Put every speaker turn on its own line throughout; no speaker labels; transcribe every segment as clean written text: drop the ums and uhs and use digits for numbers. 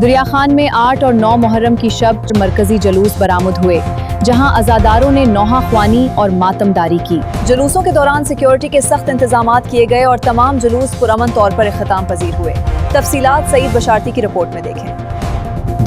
دریا خان میں 8 اور 9 محرم کی شب مرکزی جلوس برآمد ہوئے، جہاں عزاداروں نے نوحہ خوانی اور ماتمداری کی۔ جلوسوں کے دوران سیکیورٹی کے سخت انتظامات کیے گئے اور تمام جلوس پرامن طور پر اختتام پذیر ہوئے۔ تفصیلات سعید بشارتی کی رپورٹ میں دیکھیں۔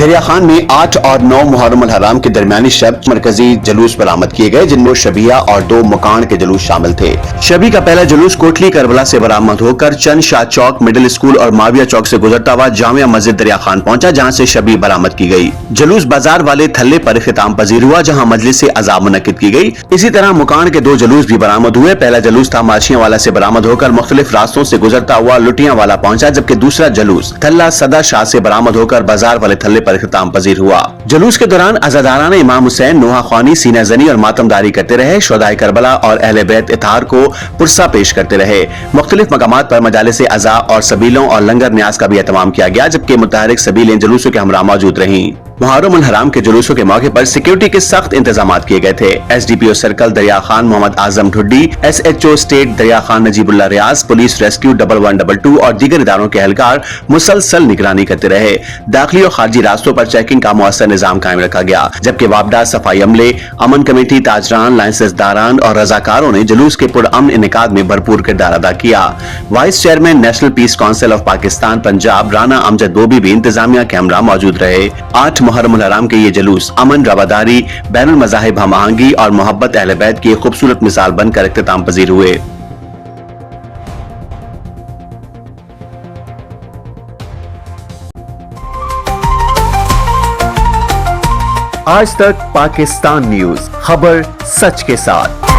دریا خان میں 8 اور 9 محرم الحرام کے درمیانی شب مرکزی جلوس برآمد کیے گئے، جن میں شبیہ اور 2 مکان کے جلوس شامل تھے۔ شبی کا پہلا جلوس کوٹلی کربلا سے برآمد ہو کر چند شاہ چوک مڈل اسکول اور ماویہ چوک سے گزرتا ہوا جامعہ مسجد دریا خان پہنچا، جہاں سے شبی برآمد کی گئی۔ جلوس بازار والے تھلے پر اختتام پذیر ہوا، جہاں مجلس عزا منعقد کی گئی۔ اسی طرح مکان کے 2 جلوس بھی برآمد ہوئے۔ پہلا جلوس تھا ماشیاں والا سے برآمد ہو کر مختلف راستوں سے گزرتا ہوا لٹیاں والا پہنچا، جبکہ دوسرا جلوس تھلہ صدا شاہ سے برآمد ہو کر بازار والے تھلے پر اختتام پذیر ہوا۔ جلوس کے دوران عزاداران امام حسین نوحہ خوانی، سینہ زنی اور ماتمداری کرتے رہے۔ شہدائے کربلا اور اہل بیت اطہار کو پرسہ پیش کرتے رہے۔ مختلف مقامات پر مجالس عزا اور سبیلوں اور لنگر نیاز کا بھی اہتمام کیا گیا، جبکہ متحرک سبیلیں جلوسوں کے ہمراہ موجود رہیں۔ محرم الحرام کے جلوسوں کے موقع پر سیکیورٹی کے سخت انتظامات کیے گئے تھے۔ ایس ڈی پی او سرکل دریا Khan Muhammad Azam ڈھڈی، S H O state دریا خان نجیب اللہ ریاض، پولیس ریسکیو 1122 اور دیگر اداروں کے اہلکار مسلسل نگرانی کرتے رہے۔ داخلی اور خارجی راستوں پر چیکنگ کا مؤثر نظام قائم رکھا گیا، جبکہ وابڈا، صفائی عملے، امن کمیٹی، تاجران، لائسنس داران اور رضاکاروں نے جلوس کے پرامن انعقاد میں بھرپور کردار ادا کیا۔ Vice chairman national peace council of Pakistan Punjab Rana Amjad Bobby بھی انتظامیہ کے ہمراہ موجود رہے۔ 8 محرم الحرام کے یہ جلوس امن، رواداری، بین المذاہب ہم آہنگی اور محبت اہل بیت کی ایک خوبصورت مثال بن کر اختتام پذیر ہوئے۔ آج تک پاکستان نیوز، خبر سچ کے ساتھ۔